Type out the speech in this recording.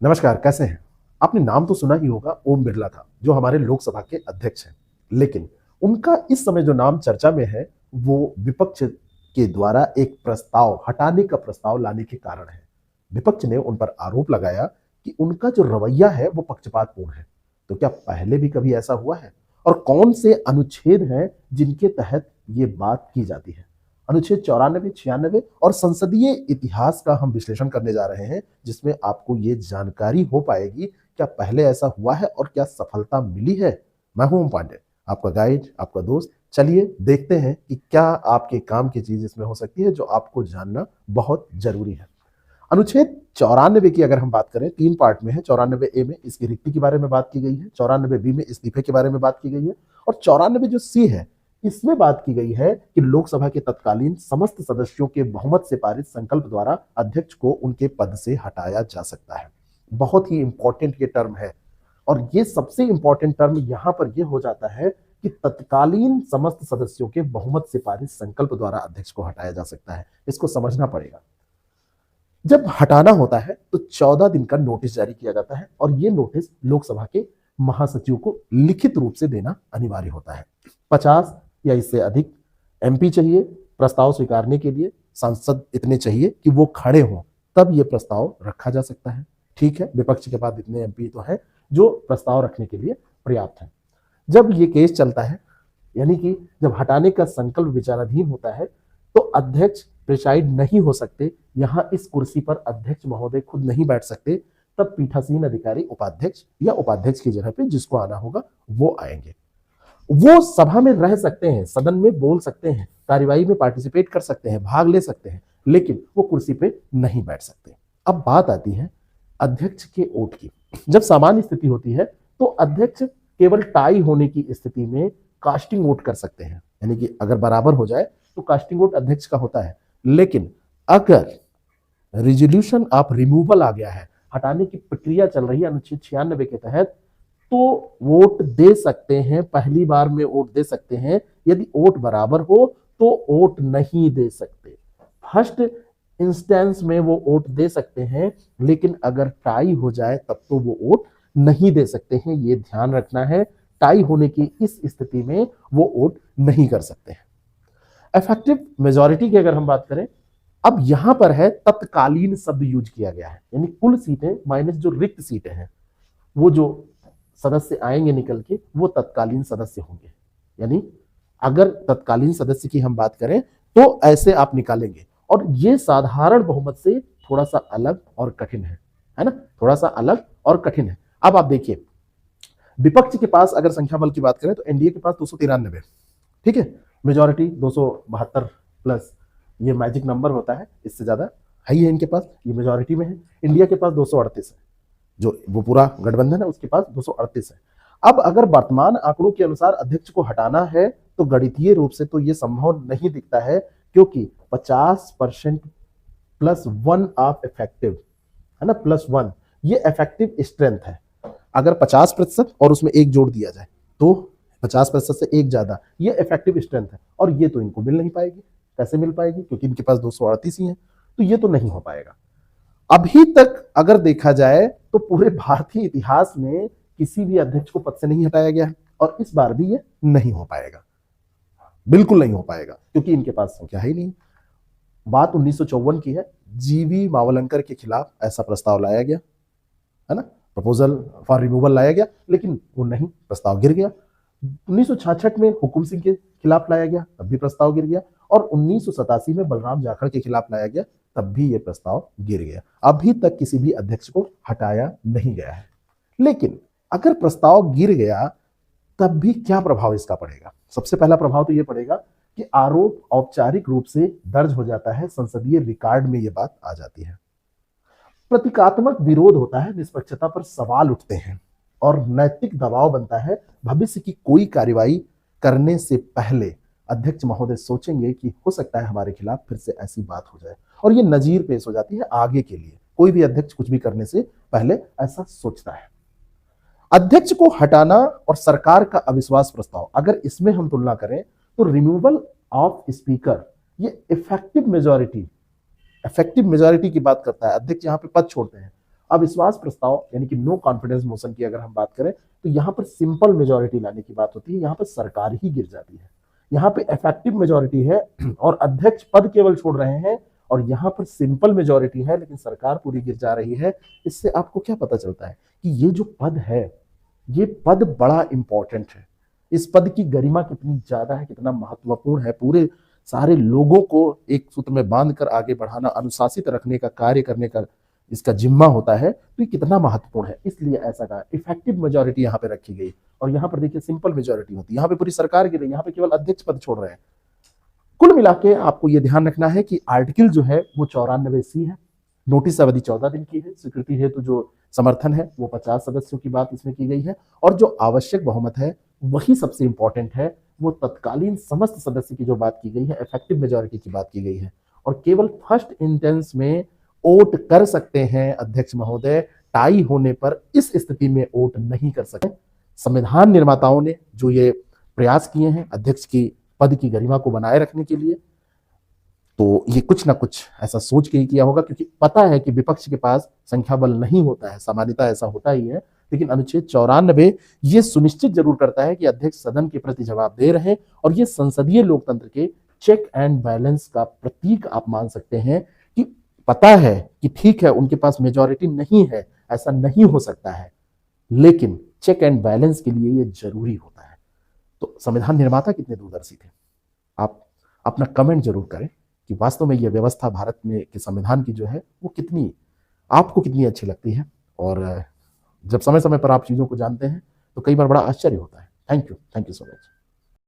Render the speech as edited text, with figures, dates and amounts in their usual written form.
नमस्कार, कैसे हैं? आपने नाम तो सुना ही होगा, ओम बिरला का, जो हमारे लोकसभा के अध्यक्ष हैं। लेकिन उनका इस समय जो नाम चर्चा में है, वो विपक्ष के द्वारा एक प्रस्ताव हटाने का प्रस्ताव लाने के कारण है। विपक्ष ने उन पर आरोप लगाया कि उनका जो रवैया है, वो पक्षपातपूर्ण है। तो क्या पहले भी कभी ऐसा हुआ है? और कौन से अनुच्छेद हैं जिनके तहत ये बात की जाती है? अनुच्छेद 94, 96 और संसदीय इतिहास का हम विश्लेषण करने जा रहे हैं, जिसमें आपको ये जानकारी हो पाएगी क्या पहले ऐसा हुआ है और क्या सफलता मिली है। मैं हूं ओम पांडे, आपका गाइड, आपका दोस्त। चलिए देखते हैं कि क्या आपके काम की चीज इसमें हो सकती है, जो आपको जानना बहुत जरूरी है। अनुच्छेद 94 की अगर हम बात करें, 3 पार्ट में है। 94A में इसकी रिक्ति के बारे में बात की गई है, 94B में इस्तीफे के बारे में बात की गई है, और 94 जो सी है, इसमें बात की गई है कि लोकसभा के तत्कालीन समस्त सदस्यों के बहुमत से पारित संकल्प द्वारा अध्यक्ष को उनके पद से हटाया जा सकता है। बहुत ही इंपॉर्टेंट ये टर्म है, और ये सबसे इंपॉर्टेंट टर्म यहां पर यह हो जाता है कि तत्कालीन समस्त सदस्यों के बहुमत से पारित संकल्प द्वारा अध्यक्ष को हटाया जा सकता है। इसको समझना पड़ेगा। जब हटाना होता है तो 14 दिन का नोटिस जारी किया जाता है, और यह नोटिस लोकसभा के महासचिव को लिखित रूप से देना अनिवार्य होता है। 50 या इससे अधिक एमपी चाहिए प्रस्ताव स्वीकारने के लिए। सांसद इतने चाहिए कि वो खड़े हों, तब ये प्रस्ताव रखा जा सकता है। ठीक है, विपक्ष के पास इतने एमपी तो हैं जो प्रस्ताव रखने के लिए पर्याप्त है। जब ये केस चलता है, यानी कि जब हटाने का संकल्प विचाराधीन होता है, तो अध्यक्ष प्रिसाइड नहीं हो सकते। यहां इस कुर्सी पर अध्यक्ष महोदय खुद नहीं बैठ सकते। तब पीठासीन अधिकारी उपाध्यक्ष या उपाध्यक्ष की जगह पे जिसको आना होगा वो आएंगे। वो सभा में रह सकते हैं, सदन में बोल सकते हैं, कार्यवाही में पार्टिसिपेट कर सकते हैं, भाग ले सकते हैं, लेकिन वो कुर्सी पे नहीं बैठ सकते। अब बात आती है अध्यक्ष के वोट की। जब सामान्य स्थिति होती है तो अध्यक्ष केवल टाई होने की स्थिति में कास्टिंग वोट कर सकते हैं, यानी कि अगर बराबर हो जाए तो कास्टिंग वोट अध्यक्ष का होता है। लेकिन अगर रिजोल्यूशन ऑफ रिमूवल आ गया है, हटाने की प्रक्रिया चल रही है अनुच्छेद 96 के तहत, तो वोट दे सकते हैं, पहली बार में वोट दे सकते हैं। यदि वोट बराबर हो तो वोट नहीं दे सकते। फर्स्ट इंस्टेंस में वो वोट दे सकते हैं, लेकिन अगर टाई हो जाए तब तो वो वोट नहीं दे सकते हैं। ये ध्यान रखना है, टाई होने की इस स्थिति में वो वोट नहीं कर सकते हैं। इफेक्टिव मेजॉरिटी की अगर हम बात करें, अब यहां पर है तत्कालीन शब्द यूज किया गया है, यानी कुल सीटें माइनस जो रिक्त सीटें हैं, वो जो सदस्य आएंगे निकल के, वो तत्कालीन सदस्य होंगे। यानी अगर तत्कालीन सदस्य की हम बात करें तो ऐसे आप निकालेंगे, और ये साधारण बहुमत से थोड़ा सा अलग और कठिन है ना, थोड़ा सा अलग और कठिन है। अब आप देखिए, विपक्ष के पास अगर संख्या बल की बात करें तो एनडीए के पास 293, ठीक है, मेजॉरिटी 272 प्लस, ये मैजिक नंबर होता है, इससे ज्यादा है इनके पास, ये मेजॉरिटी में है। इंडिया के पास 238 है, जो वो पूरा गठबंधन है उसके पास 238 है। अब अगर वर्तमान आंकड़ों के अनुसार अध्यक्ष को हटाना है तो गणितीय रूप से तो ये संभव नहीं दिखता है, क्योंकि 50% +1 ऑफ इफेक्टिव है ना, +1, ये इफेक्टिव स्ट्रेंथ है। अगर 50% और उसमें एक जोड़ दिया जाए तो 50% से एक ज्यादा, ये इफेक्टिव स्ट्रेंथ है, और ये तो इनको मिल नहीं पाएगी। कैसे मिल पाएगी? क्योंकि इनके पास 238 ही है, तो ये तो नहीं हो पाएगा। अभी तक अगर देखा जाए तो पूरे भारतीय इतिहास में किसी भी अध्यक्ष को पद से नहीं हटाया गया है, और इस बार भी ये नहीं हो पाएगा, बिल्कुल नहीं हो पाएगा, क्योंकि इनके पास संख्या ही नहीं। बात 1954 की है, जीवी मावलंकर के खिलाफ ऐसा प्रस्ताव लाया गया है ना, प्रपोजल फॉर रिमूवल लाया गया, लेकिन वो नहीं, प्रस्ताव गिर गया। 1966 में हुकुम सिंह के खिलाफ लाया गया, तब भी प्रस्ताव गिर गया, और 1987 में बलराम जाखड़ के खिलाफ लाया गया, तब भी यह प्रस्ताव गिर गया। अभी तक किसी भी अध्यक्ष को हटाया नहीं गया है। लेकिन अगर प्रस्ताव गिर गया तब भी क्या प्रभाव इसका पड़ेगा? सबसे पहला प्रभाव तो यह पड़ेगा कि आरोप औपचारिक रूप से दर्ज हो जाता है, संसदीय रिकॉर्ड में यह बात आ जाती है। प्रतीकात्मक विरोध होता है, निष्पक्षता पर सवाल उठते हैं, और नैतिक दबाव बनता है। भविष्य की कोई कार्रवाई करने से पहले अध्यक्ष महोदय सोचेंगे कि हो सकता है हमारे खिलाफ फिर से ऐसी बात हो जाए, और ये नजीर पेश हो जाती है आगे के लिए। कोई भी अध्यक्ष कुछ भी करने से पहले ऐसा सोचता है। अध्यक्ष को हटाना और सरकार का अविश्वास प्रस्ताव, अगर इसमें हम तुलना करें तो रिमूवल ऑफ स्पीकर, ये इफेक्टिव मेजॉरिटी की बात करता है। अध्यक्ष यहां पे पद छोड़ते हैं, अविश्वास प्रस्ताव यानी कि नो कॉन्फिडेंस मोशन की अगर हम बात करें तो यहाँ पर सिंपल मेजोरिटी लाने की बात होती है, यहाँ पर सरकार ही गिर जाती है। यहाँ पे इफेक्टिव मेजोरिटी है और अध्यक्ष पद केवल छोड़ रहे हैं, और यहाँ पर सिंपल मेजोरिटी है लेकिन सरकार पूरी गिर जा रही है। इससे आपको क्या पता चलता है कि ये जो पद है, ये पद बड़ा इंपॉर्टेंट है। इस पद की गरिमा कितनी ज्यादा है, कितना महत्वपूर्ण है, पूरे सारे लोगों को एक सूत्र में बांधकर आगे बढ़ाना, अनुशासित रखने का कार्य करने का इसका जिम्मा होता है, तो ये कितना महत्वपूर्ण है। इसलिए ऐसा कहा इफेक्टिव मेजोरिटी यहाँ पे रखी गई। और यहाँ पर देखिए सिंपल मेजोरिटी होती है, यहाँ पे पूरी सरकार गिर रही है, यहाँ पे केवल अध्यक्ष पद छोड़ रहे हैं। कुल मिला के आपको यह ध्यान रखना है कि आर्टिकल जो है वो 94C है, नोटिस अवधि 14 दिन की है, स्वीकृति हेतु जो समर्थन है वो 50 सदस्यों की बात इसमें की गई है, और जो आवश्यक बहुमत है वही सबसे इंपॉर्टेंट है, वो तत्कालीन समस्त सदस्य की जो बात की गई है, इफेक्टिव मेजोरिटी की बात की गई है। और केवल फर्स्ट इंटेंस में वोट कर सकते हैं अध्यक्ष महोदय, टाई होने पर इस स्थिति में वोट नहीं कर सकते। संविधान निर्माताओं ने जो ये प्रयास किए हैं अध्यक्ष की पद की गरिमा को बनाए रखने के लिए, तो ये कुछ ना कुछ ऐसा सोच के ही किया होगा, क्योंकि पता है कि विपक्ष के पास संख्या बल नहीं होता है, सामान्यतः ऐसा होता ही है। लेकिन अनुच्छेद 94 ये सुनिश्चित जरूर करता है कि अध्यक्ष सदन के प्रति जवाब दे रहे, और ये संसदीय लोकतंत्र के चेक एंड बैलेंस का प्रतीक आप मान सकते हैं कि पता है कि ठीक है उनके पास मेजॉरिटी नहीं है, ऐसा नहीं हो सकता है, लेकिन चेक एंड बैलेंस के लिए ये जरूरी होता है। तो संविधान निर्माता कितने दूरदर्शी थे, आप अपना कमेंट जरूर करें कि वास्तव में यह व्यवस्था भारत में के संविधान की जो है वो कितनी आपको कितनी अच्छी लगती है। और जब समय समय पर आप चीज़ों को जानते हैं तो कई बार बड़ा आश्चर्य होता है। Thank you so much.